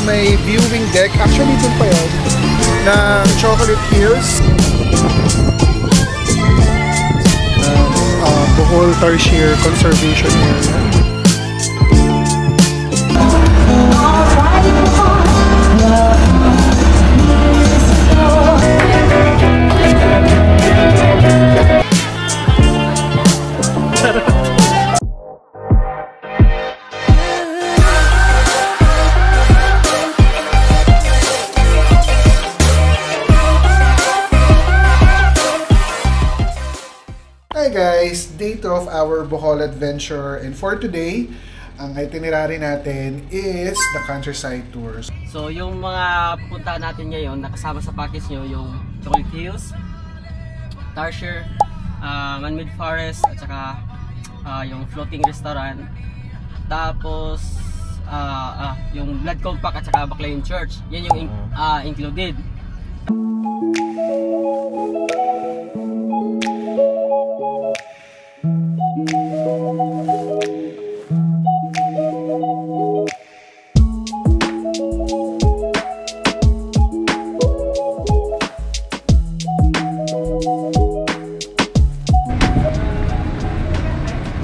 may viewing deck. Actually, dun pa yun, ng Chocolate Hills. Bohol Tertiary Conservation Area. Hi guys! Day 2 of our Bohol adventure, and for today, ang itinerary natin is the countryside tours. So yung mga pupunta natin ngayon, nakasama sa package nyo yung Chocolate Hills, Tertiary, Man-made Forest, at saka yung floating restaurant. Tapos yung Blood Compact at saka Baclayon Church. Yan yung included.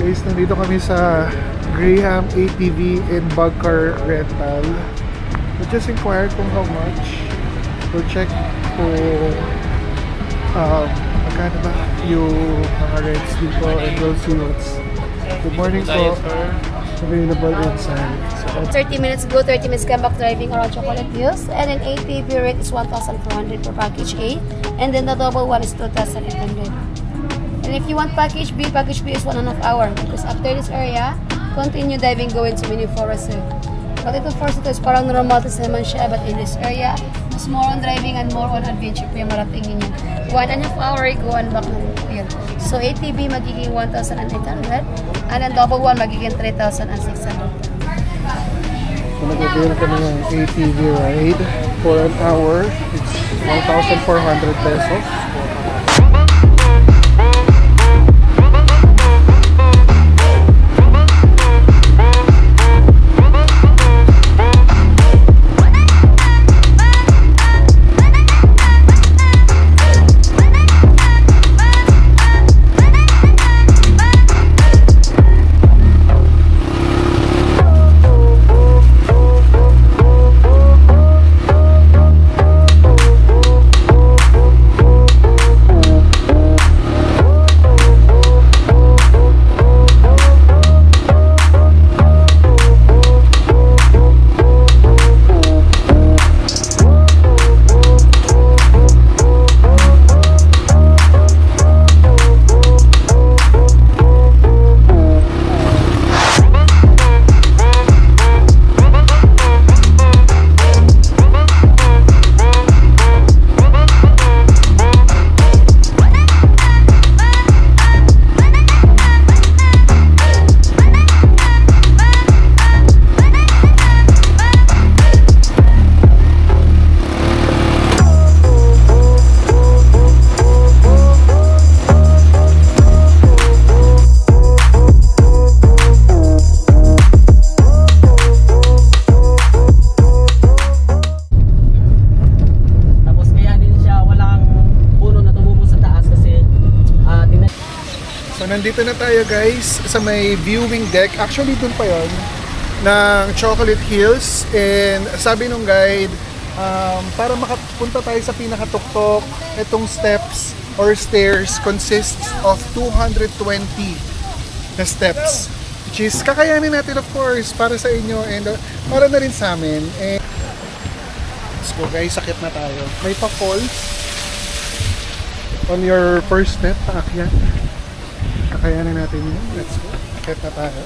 Guys, nandito kami sa Graham ATV and bug car rental. We just inquired kung how much. We'll check kung magkano ba yung mga rents dito, and we'll see what's good morning po available inside. So, 30 minutes go, 30 minutes come back driving around Chocolate Hills, and an ATV rate is 1,400 for package A, and then the double one is 2,800. And if you want package B is 1.5 hours, because after this area, continue diving going to mini forest. But ito forest ito is parang normal naman siya, but in this area, mas more on driving and more on adventure po yung marating ninyo. 1.5 hours go and back na rin po yun. So ATV magiging 1,800, and then double one magiging 3,600. So nag-avail kami ng ATV ride for an hour. It's 1,400 pesos. Nandito na tayo guys sa may viewing deck. Actually dun pa yon ng Chocolate Hills, and sabi nung guide, para makapunta tayo sa pinakatuktok, itong steps or stairs consists of 220 na steps, which is kakayanin natin of course para sa inyo and para na rin sa amin. And let's go guys, sakit na tayo. May pa-fall on your first step, paakyat. Kakayanin natin yun. Let's go. Akit na tayo.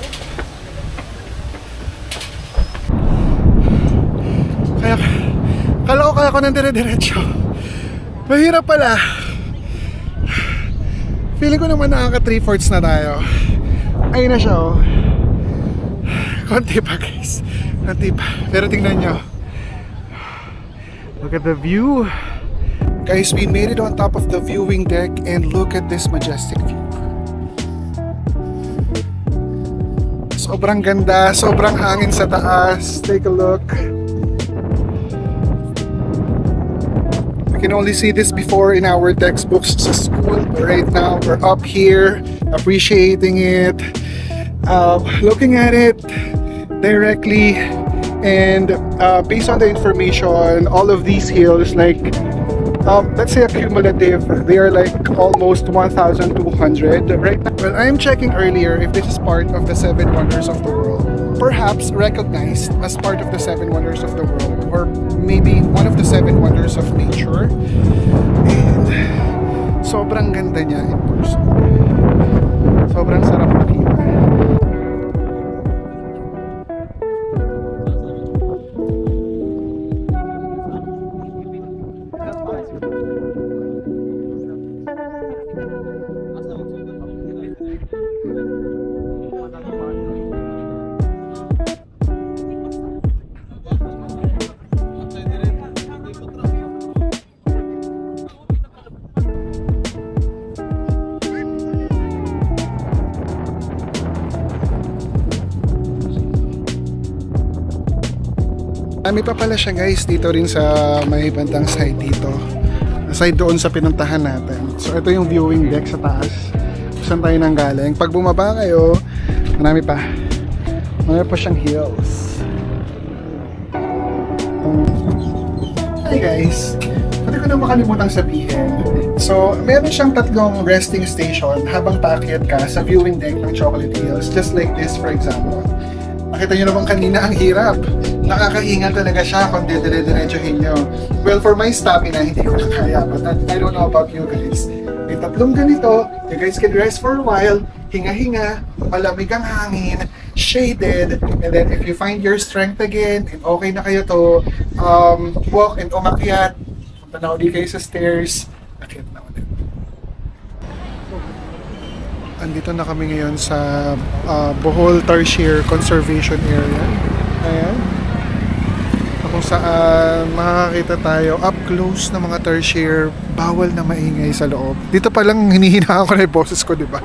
Kaya ko ng dire-diretso. Mahirap pala. Feeling ko naman nakaka 3/4 na tayo. Ayun na siya oh. Konti pa guys. Konti pa. Pero tingnan nyo. Look at the view. Guys, we made it on top of the viewing deck, and look at this majestic view. Sobrang ganda, sobrang hangin sa taas. Take a look. We can only see this before in our textbooks sa school. Right now, we're up here, appreciating it, looking at it directly, and based on the information, all of these hills, like let's say accumulative, they are like almost 1,200 right now. Well, I'm checking earlier if this is part of the 7 wonders of the world. Perhaps recognized as part of the 7 wonders of the world, or maybe one of the 7 wonders of nature. And sobrang ganda niya in person. Sobrang sarap makita. May pa pala siya guys dito rin sa may bandang side dito. Side doon sa pinuntahan natin. So ito yung viewing deck sa taas. Saan tayo nang galing. Pag bumaba kayo, marami pa. Marami pa siyang hills. Hi guys! Pwede ko na makalimutang sabihin. So, meron siyang 3 resting station habang paakyat ka sa viewing deck ng Chocolate Hills. Just like this for example. Nakita nyo naman kanina ang hirap. Nakakahingal talaga siya kung dire-diretsuhin nyo. Well, for my stamina, hindi ko na kaya. But I don't know about you guys. May 3 ganito. You guys can rest for a while. Hinga-hinga. Malamig ang hangin. Shaded. And then if you find your strength again, and okay na kayo to, walk and umakyat. Punta na ulit kayo sa stairs. Akyat na ulit. Andito na kami ngayon sa Bohol Tarsier Conservation Area. Ayan. Kung saan makakakita tayo up close ng mga tarsier, bawal na maingay sa loob. Dito pa lang hinihinaan ko na yung boses ko, di ba?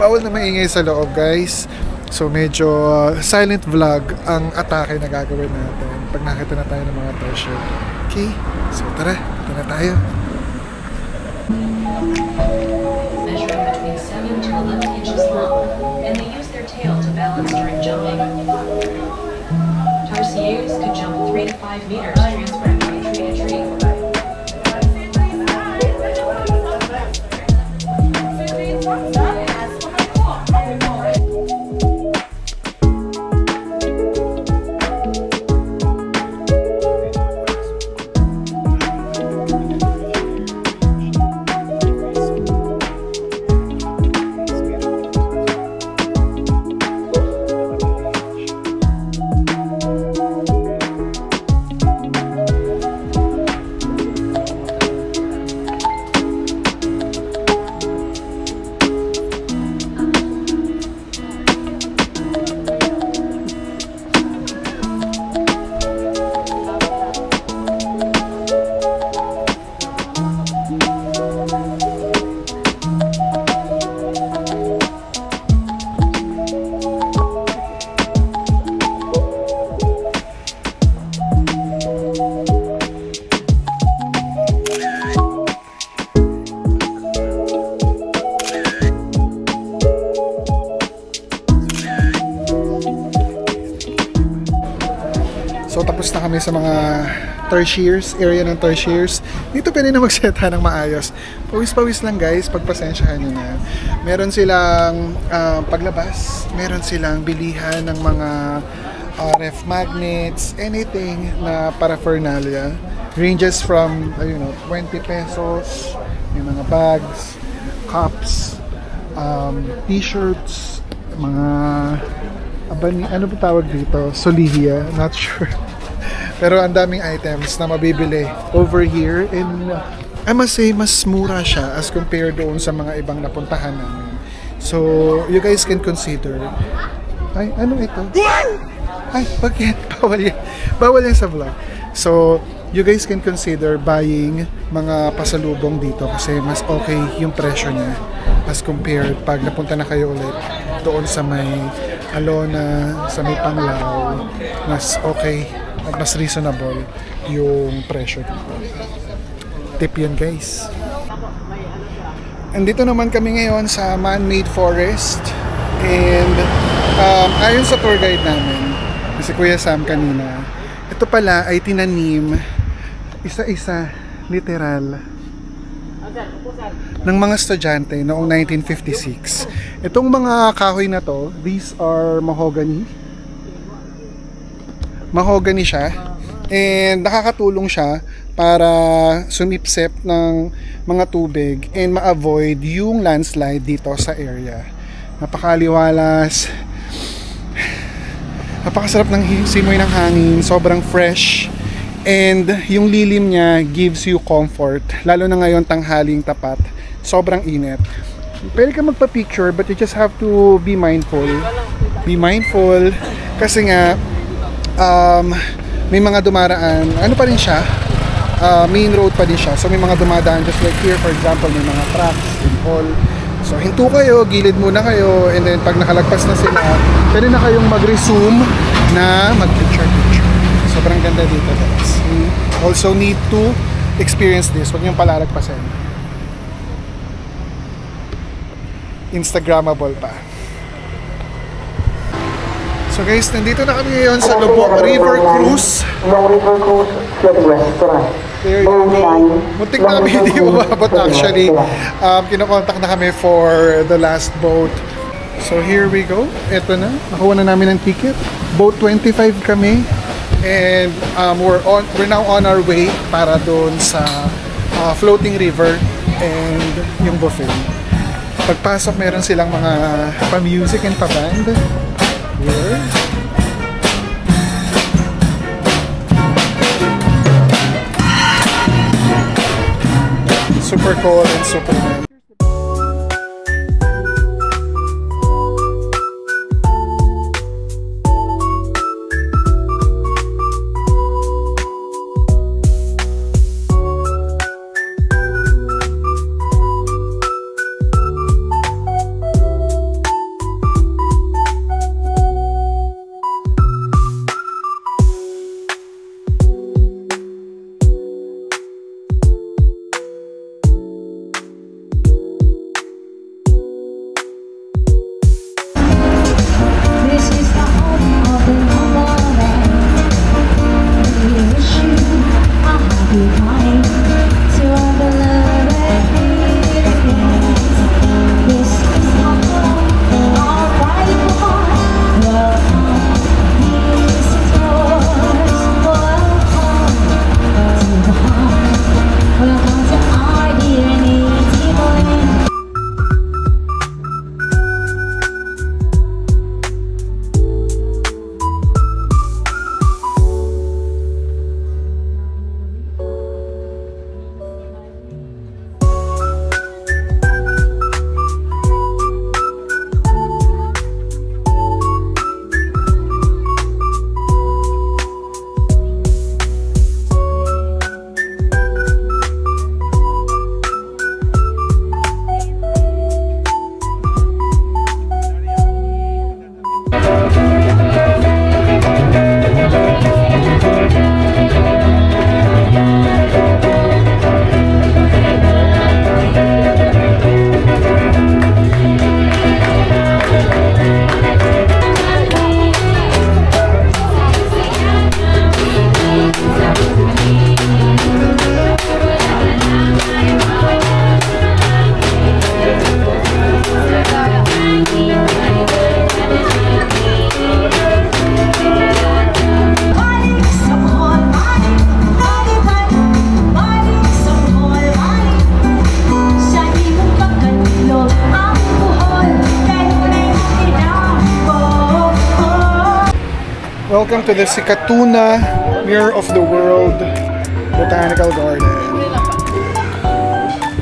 Bawal na maingay sa loob, guys. So medyo silent vlog ang atake na gagawin natin pag nakita na tayo ng mga tarsier. Okay, so tara, ito na tayo. Measuring between 7 to 11 inches long, and they use their tail to balance during jumping. Tarsiers could jump 3 to 5 meters, transferring from tree to tree. So tapos na kami sa mga tarsiers, area ng tarsiers. Dito pwede na magseta ng maayos. Pawis-pawis lang guys, pagpasensyahan nyo na. Meron silang paglabas, meron silang bilihan ng mga ref magnets, anything na paraphernalia. Ranges from, 20 pesos, may mga bags, cups, t-shirts, mga ano ba tawag dito? Solihia, not sure. Pero ang daming items na mabibili over here, and I must say mas mura siya as compared doon sa mga ibang napuntahan namin. So you guys can consider. Ay, ano ito? Ay, bakit? Bawal yan sa vlog. So you guys can consider buying mga pasalubong dito kasi mas okay yung presyo niya as compared pag napunta na kayo ulit doon sa may Alona, sa may Panglao. Mas okay at mas reasonable yung presyo dito. Tip yun guys. Andito naman kami ngayon sa man-made forest. And ayon sa tour guide namin, si Kuya Sam kanina, ito pala ay tinanim isa-isa, literal, ng mga estudyante noong 1956. Itong mga kahoy na to, these are mahogany. Mahogany siya. And nakakatulong siya para sumipsip ng mga tubig and ma-avoid yung landslide dito sa area. Napakaliwalas. Napakasarap ng simoy ng hangin. Sobrang fresh. And yung lilim niya gives you comfort. Lalo na ngayon tanghaling tapat. Sobrang init. Pwede ka magpa-picture but you just have to be mindful. Be mindful. Kasi nga may mga dumaraan, ano pa rin siya, main road pa din siya, so may mga dumadaan just like here for example, may mga trucks and all. So hinto kayo, gilid muna kayo, and then pag nakalagpas na sila, pwede na kayong mag-resume na mag-picture. Sobrang ganda dito guys. You also need to experience this, huwag niyong palalagpasin. Instagrammable pa. So guys, nandito na kami ngayon sa Lubok River Cruise. There you go. Muntik na kami hindi umabot actually. Kinokontak na kami for the last boat. So here we go. Ito na. Nakuha na namin ng ticket. Boat 25 kami. And we're now on our way para doon sa floating river and yung buffet. Pagpasok meron silang mga pa-music and pa-band. Here. Super cool and super nice. Welcome to the Sikatuna Mirror of the World Botanical Garden.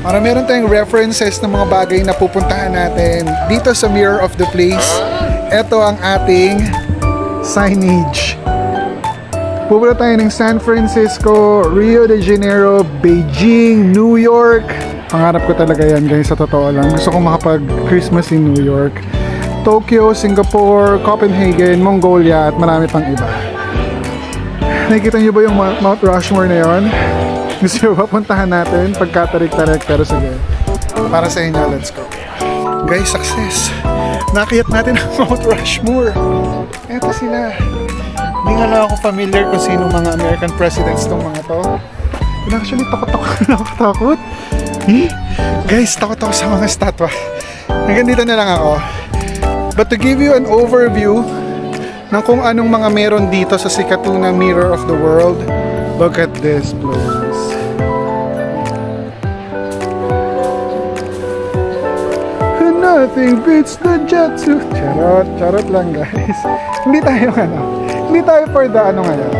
Para meron tayong references ng mga bagay na pupuntahan natin dito sa Mirror of the Place, ito ang ating signage. Pupunta tayo ng San Francisco, Rio de Janeiro, Beijing, New York. Pangarap ko talaga yan guys, sa totoo lang. Gusto ko makapag-Christmas in New York. Tokyo, Singapore, Copenhagen, Mongolia at marami pang iba. Nakikita niyo ba yung Mount Rushmore na yon? Gusto ba puntahan natin? Pagkatarik-tarik, pero sige. Para sa inyo, let's go. Guys, success! Nakiyat natin ang Mount Rushmore. Eto sila. Hindi nga lang ako familiar kung sino mga American presidents tong mga to. And actually, takot. Guys, takot ako sa mga statwa. Hanggang dito na lang ako. But to give you an overview ng kung anong mga meron dito sa Sikatuna Mirror of the World, look at this place. Nothing beats the Jetsu. Charot lang guys. Hindi tayo for the ngayon.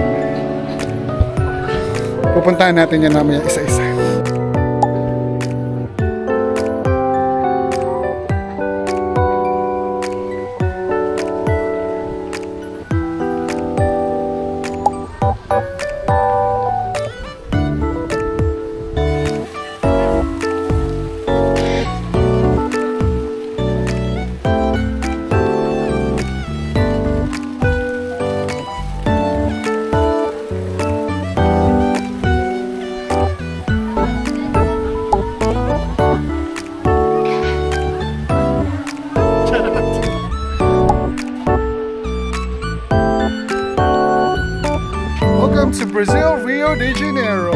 Pupuntahan natin yan namin isa-isa. Welcome to Brazil, Rio de Janeiro.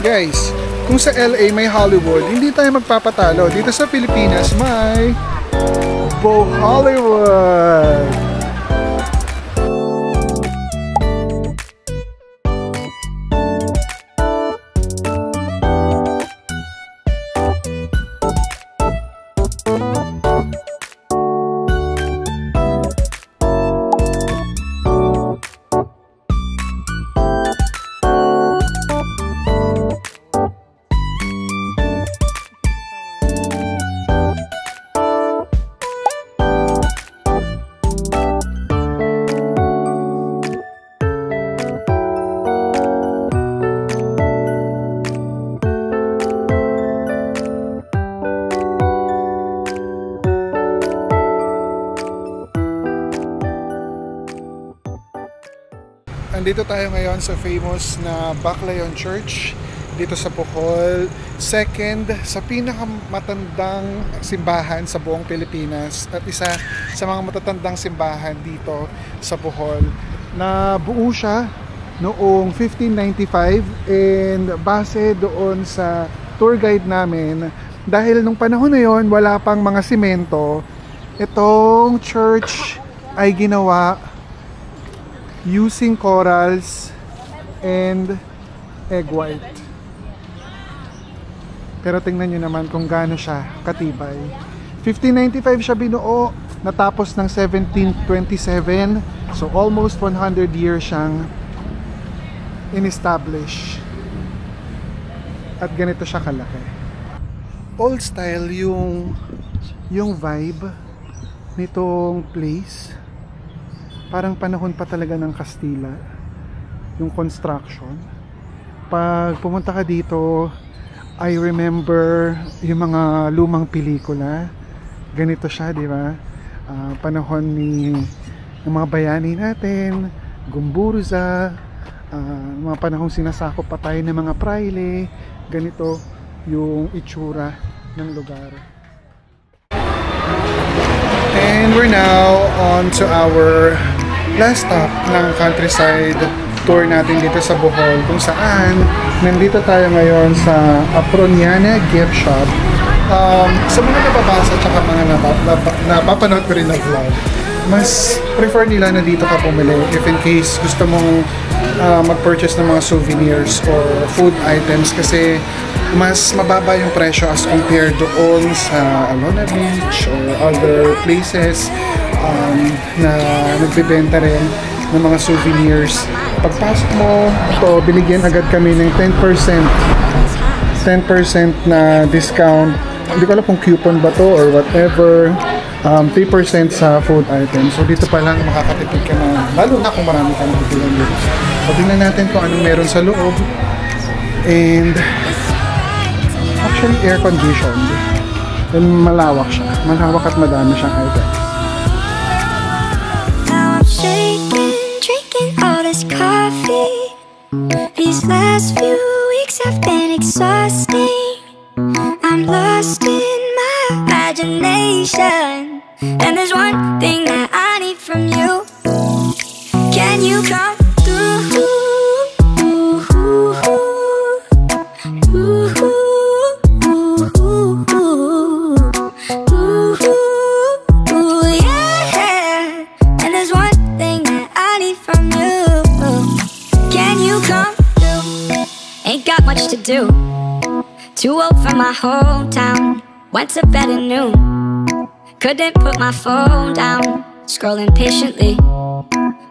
Guys, kung sa LA may Hollywood, hindi tayo magpapatalo. Dito sa Pilipinas may Bo Hollywood. Andito tayo ngayon sa famous na Baclayon Church dito sa Bohol. Second sa pinakamatandang simbahan sa buong Pilipinas at isa sa mga matatandang simbahan dito sa Bohol. Nabuo siya noong 1595 and base doon sa tour guide namin, dahil nung panahon na yon wala pang mga simento, itong church ay ginawa using corals and egg white. Pero tingnan nyo naman kung gaano siya katibay. 1595 siya binuo, natapos ng 1727. So almost 100 years siyang in-establish. At ganito siya kalaki. Old style yung vibe nitong place. Parang panahon pa talaga ng Kastila yung construction. Pag pumunta ka dito, I remember yung mga lumang pelikula. Ganito siya, di ba? Panahon ng mga bayani natin, Gumburza, mga panahong sinasakop pa tayo ng mga praile. Ganito yung itsura ng lugar. And we're now on to our last stop ng countryside tour natin dito sa Bohol, kung saan nandito tayo ngayon sa Aproniana Gift Shop. Sa mga nababasa at mga napapanood ko rin na vlog, mas prefer nila na dito ka pumili if in case gusto mong mag-purchase ng mga souvenirs or food items, kasi mas mababa yung presyo as compared doon sa Alona Beach or other places na nagbibenta rin ng mga souvenirs. Pagpasok mo, ito, binigyan agad kami ng 10% 10% na discount. Hindi ko alam kung coupon ba to or whatever. 3% sa food items. So dito pa lang makakatipid ka na, lalo na kung marami ka nabibilan dito. So tingnan natin kung anong meron sa loob. And actually air conditioned. And malawak siya. Malawak at madami siyang items. Now I'm shaking, drinking all this coffee. These last few weeks have been exhausting. I'm lost in my imagination, and there's one thing that I need from you. Can you come through? Yeah. And there's one thing that I need from you. Can you come through? Ain't got much to do. Too old for my hometown. Went to bed at noon. Couldn't put my phone down. Scrolling patiently.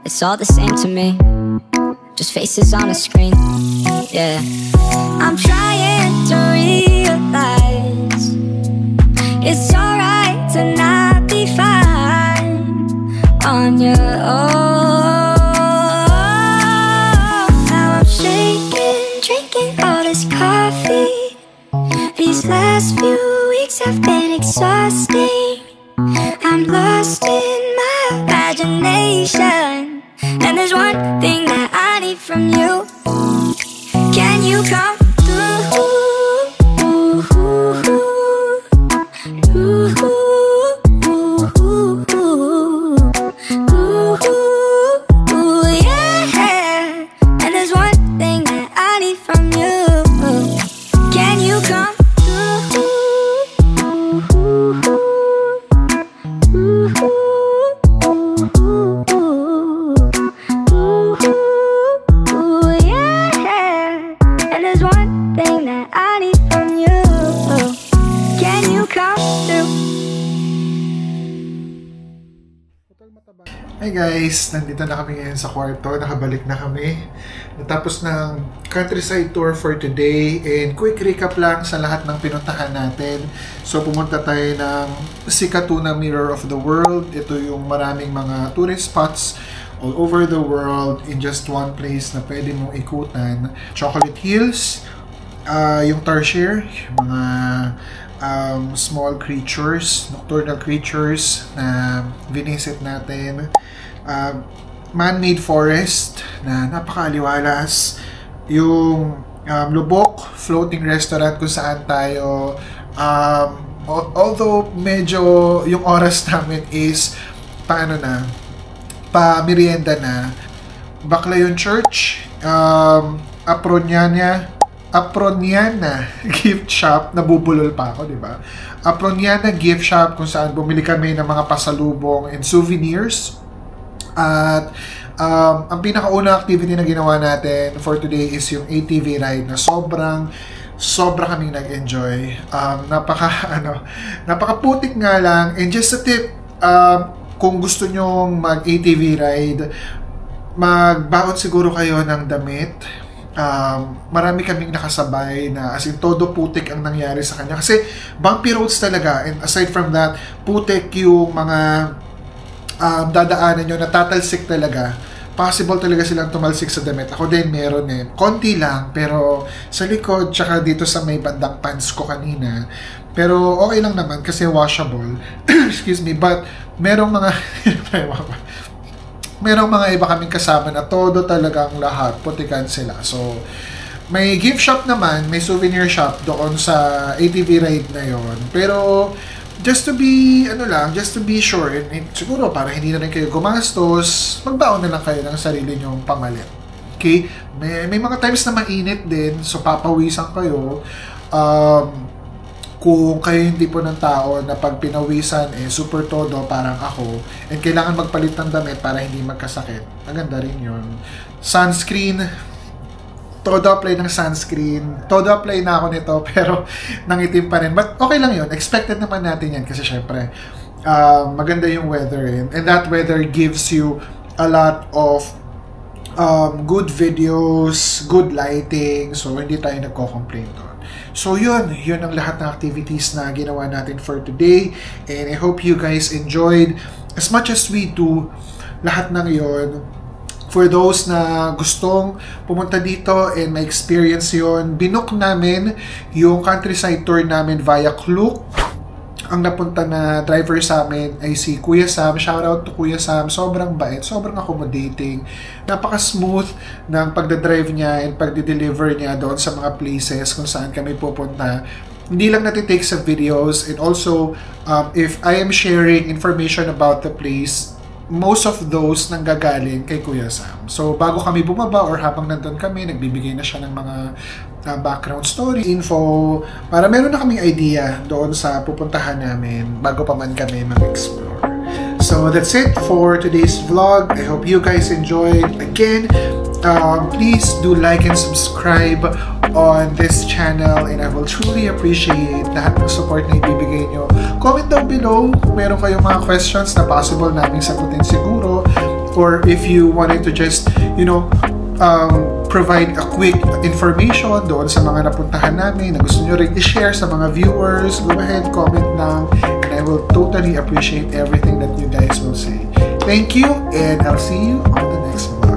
It's all the same to me. Just faces on a screen. Yeah. I'm trying to realize it's alright to not be fine on your own. Now I'm shaking, drinking all this coffee. These last few weeks have been exhausting. I'm lost in my imagination, and there's one thing that I need from you. Can you come through? Yeah. And there's one thing that I need from you. Can you come? Hi guys! Nandito na kami ngayon sa kwarto. Nakabalik na kami. Natapos ng countryside tour for today. And quick recap lang sa lahat ng pinuntahan natin. So pumunta tayo ng Sikatuna Mirror of the World. Ito yung maraming mga tourist spots all over the world in just one place na pwede mong ikutan. Chocolate Hills, yung Tarsier, yung mga small creatures, nocturnal creatures na visit natin. Man-made forest na napakaaliwalas. Yung Lubok floating restaurant kung saan tayo although medyo yung oras namin is pa-merienda na. Baclayon Church, Aproniana gift shop, nabubulol pa ako, di ba? Aproniana gift shop kung saan bumili kami ng mga pasalubong and souvenirs. At ang pinakauna activity na ginawa natin for today is yung ATV ride na sobra kaming nag-enjoy. Napakaputik nga lang. And just a tip, kung gusto nyong mag-ATV ride, magbaon siguro kayo ng damit. Marami kaming nakasabay na as in todo putik ang nangyari sa kanya kasi bumpy roads talaga, and aside from that, putik yung mga dadaanan nyo, natatalsik talaga. Possible talaga silang tumalsik sa damit. Ako din meron konti lang, pero sa likod tsaka dito sa may bandang pants ko kanina, pero okay lang naman kasi washable. Excuse me, but merong mga iba kaming kasama na todo talagang lahat putikan sila. So may gift shop naman, may souvenir shop doon sa ATV ride na yon. Pero just to be sure, and siguro para hindi na rin kayo gumastos, magbaon na lang kayo ng sarili nyong pamalit. Okay? May mga times na mainit din, so papawisan kayo. Kung kayo yung tipo ng tao na pag pinawisan, super todo, parang ako, and kailangan magpalit ng damit para hindi magkasakit, maganda rin yun. Sunscreen, todo apply ng sunscreen. Todo apply na ako nito, pero nangitim pa rin. But okay lang yun. Expected naman natin yan kasi syempre, maganda yung weather. And that weather gives you a lot of good videos, good lighting. So, hindi tayo nagko-complain doon. So yun ang lahat ng activities na ginawa natin for today. And I hope you guys enjoyed as much as we do lahat ng yon. For those na gustong pumunta dito and ma-experience yon, binook namin yung countryside tour namin via Klook. Ang napunta na driver sa amin ay si Kuya Sam. Shout out to Kuya Sam. Sobrang bait, sobrang accommodating. Napaka-smooth ng pagdadrive niya and pagde-deliver niya doon sa mga places kung saan kami pupunta. Hindi lang natitake sa videos, and also if I am sharing information about the place, most of those nanggagaling kay Kuya Sam. So, bago kami bumaba or habang nandun kami, nagbibigay na siya ng mga background story, info, para meron na kaming idea doon sa pupuntahan namin bago pa man kami mag-explore. So, that's it for today's vlog. I hope you guys enjoyed. Again, please do like and subscribe on this channel, and I will truly appreciate lahat ng support na ibibigay nyo. Comment down below kung meron kayong mga questions na possible namin sagutin siguro, or if you wanted to just, provide a quick information doon sa mga napuntahan namin na gusto nyo rin i-share sa mga viewers, go ahead, comment lang, and I will totally appreciate everything that you guys will say. Thank you, and I'll see you on the next vlog.